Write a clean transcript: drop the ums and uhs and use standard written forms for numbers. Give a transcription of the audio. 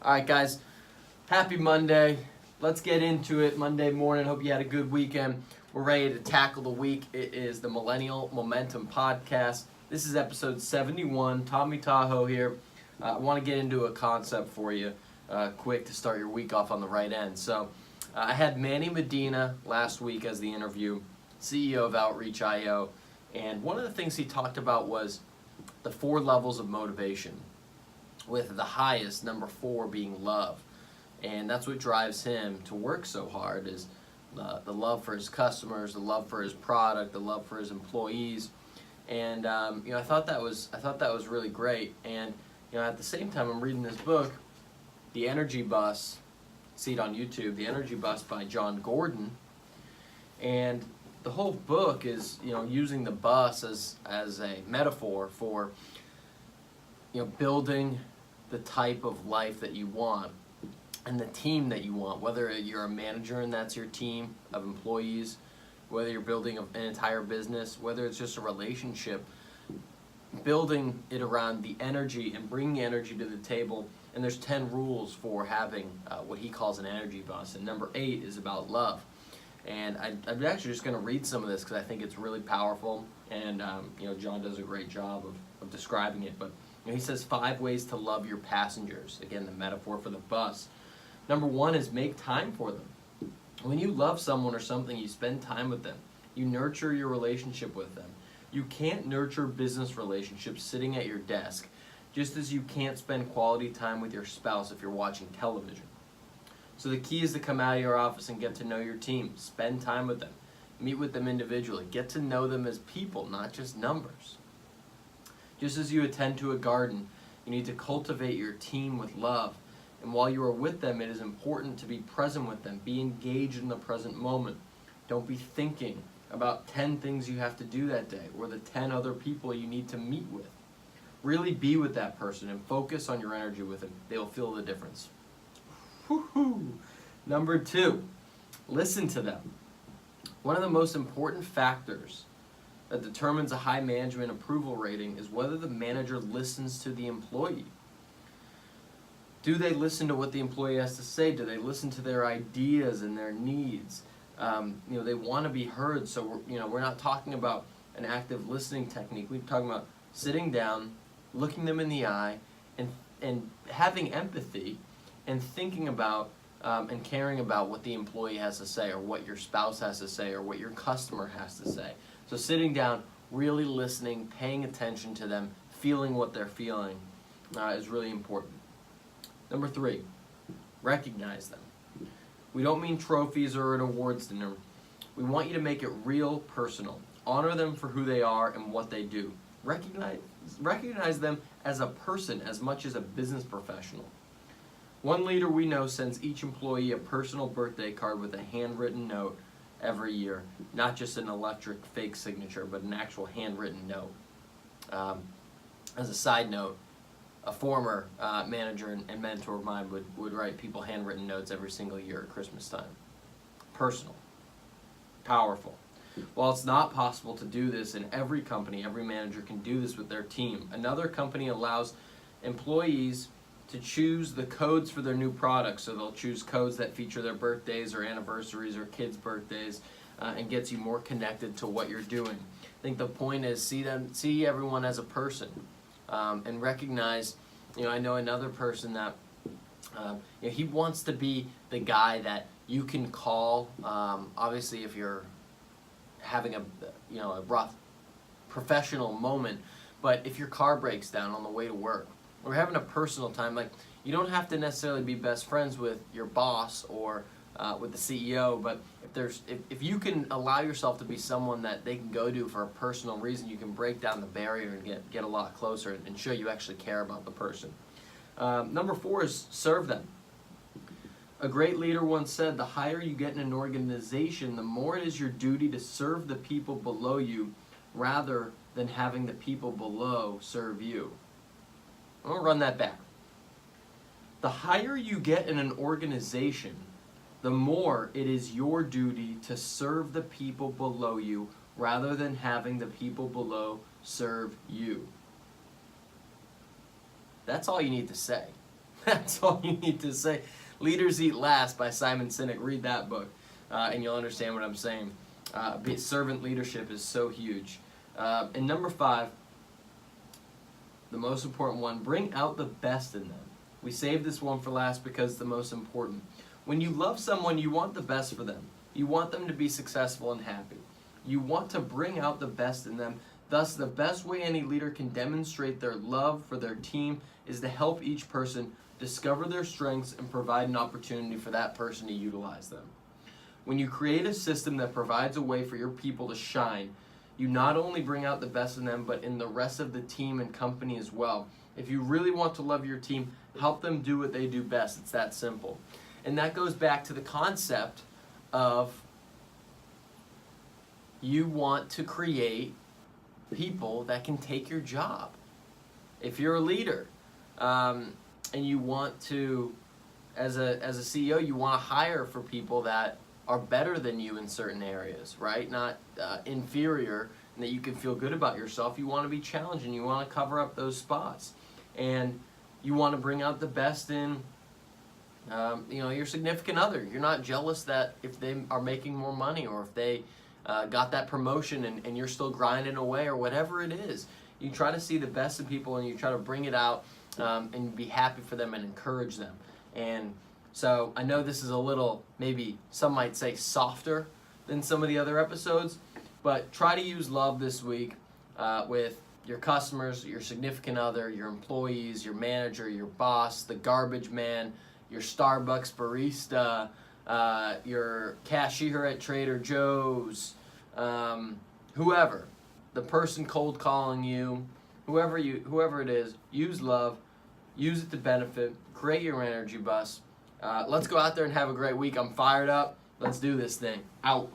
All right, guys. Happy Monday. Let's get into it. Monday morning. Hope you had a good weekend. We're ready to tackle the week. It is the Millennial Momentum podcast. This is episode 71. Tommy Tahoe here. I want to get into a concept for you quick to start your week off on the right end. So I had Manny Medina last week as the interview, CEO of Outreach.io. And one of the things he talked about was the 4 levels of motivation, with the highest, number 4, being love. And that's what drives him to work so hard, is the love for his customers, the love for his product, the love for his employees. And I thought that was really great. And at the same time, I'm reading this book, The Energy Bus. See it on YouTube, The Energy Bus by Jon Gordon. And the whole book is using the bus as a metaphor for building the type of life that you want and the team that you want, whether you're a manager and that's your team of employees, whether you're building an entire business, whether it's just a relationship, building it around the energy and bringing energy to the table. And there's 10 rules for having what he calls an energy bus. And number 8 is about love. And I'm actually just going to read some of this because I think it's really powerful. And John does a great job of describing it. But he says 5 ways to love your passengers. Again, the metaphor for the bus. Number 1 is make time for them. When you love someone or something, you spend time with them. You nurture your relationship with them. You can't nurture business relationships sitting at your desk, just as you can't spend quality time with your spouse if you're watching television. So the key is to come out of your office and get to know your team. Spend time with them. Meet with them individually. Get to know them as people, not just numbers. Just as you attend to a garden, you need to cultivate your team with love. And while you are with them, it is important to be present with them. Be engaged in the present moment. Don't be thinking about 10 things you have to do that day or the 10 other people you need to meet with. Really be with that person and focus on your energy with them. They will feel the difference. Woo-hoo. Number 2, listen to them. One of the most important factors that determines a high management approval rating is whether the manager listens to the employee. Do they listen to what the employee has to say? Do they listen to their ideas and their needs? They want to be heard, so we're not talking about an active listening technique. We're talking about sitting down, looking them in the eye, and having empathy and thinking about and caring about what the employee has to say, or what your spouse has to say, or what your customer has to say. So sitting down, really listening, paying attention to them, feeling what they're feeling is really important. Number 3, recognize them. We don't mean trophies or an awards dinner. We want you to make it real personal. Honor them for who they are and what they do. Recognize them as a person as much as a business professional. One leader we know sends each employee a personal birthday card with a handwritten note every year. Not just an electric fake signature, but an actual handwritten note. As a side note, a former manager and mentor of mine would write people handwritten notes every single year at Christmas time. Personal. Powerful. While it's not possible to do this in every company, every manager can do this with their team. Another company allows employees to choose the codes for their new products. So they'll choose codes that feature their birthdays or anniversaries or kids' birthdays, and gets you more connected to what you're doing. I think the point is see everyone as a person, and recognize. I know another person that he wants to be the guy that you can call. Obviously, if you're having a rough professional moment, but if your car breaks down on the way to work, or having a personal time, like, you don't have to necessarily be best friends with your boss or with the CEO, but if you can allow yourself to be someone that they can go to for a personal reason, you can break down the barrier and get a lot closer and show you actually care about the person. Number 4 is serve them. A great leader once said, the higher you get in an organization, the more it is your duty to serve the people below you rather than having the people below serve you. I'm going to run that back. The higher you get in an organization, the more it is your duty to serve the people below you rather than having the people below serve you. That's all you need to say. That's all you need to say. Leaders Eat Last by Simon Sinek. Read that book, and you'll understand what I'm saying. Servant leadership is so huge. And number 5, the most important one, bring out the best in them. We saved this one for last because it's the most important. When you love someone, you want the best for them. You want them to be successful and happy. You want to bring out the best in them. Thus, the best way any leader can demonstrate their love for their team is to help each person discover their strengths and provide an opportunity for that person to utilize them. When you create a system that provides a way for your people to shine, you not only bring out the best in them, but in the rest of the team and company as well. If you really want to love your team, help them do what they do best. It's that simple. And that goes back to the concept of you want to create people that can take your job. If you're a leader and you want to, as a CEO, you want to hire for people that are better than you in certain areas, right? Not inferior, and that you can feel good about yourself. You want to be challenged and you want to cover up those spots. And you want to bring out the best in your significant other. You're not jealous that if they are making more money or if they got that promotion and you're still grinding away or whatever it is. You try to see the best in people and you try to bring it out and be happy for them and encourage them. And so I know this is a little, maybe some might say, softer than some of the other episodes, but try to use love this week with your customers, your significant other, your employees, your manager, your boss, the garbage man, your Starbucks barista, your cashier at Trader Joe's, whoever, the person cold calling you, whoever it is, use love, use it to benefit, create your energy bus. Let's go out there and have a great week. I'm fired up. Let's do this thing. Out.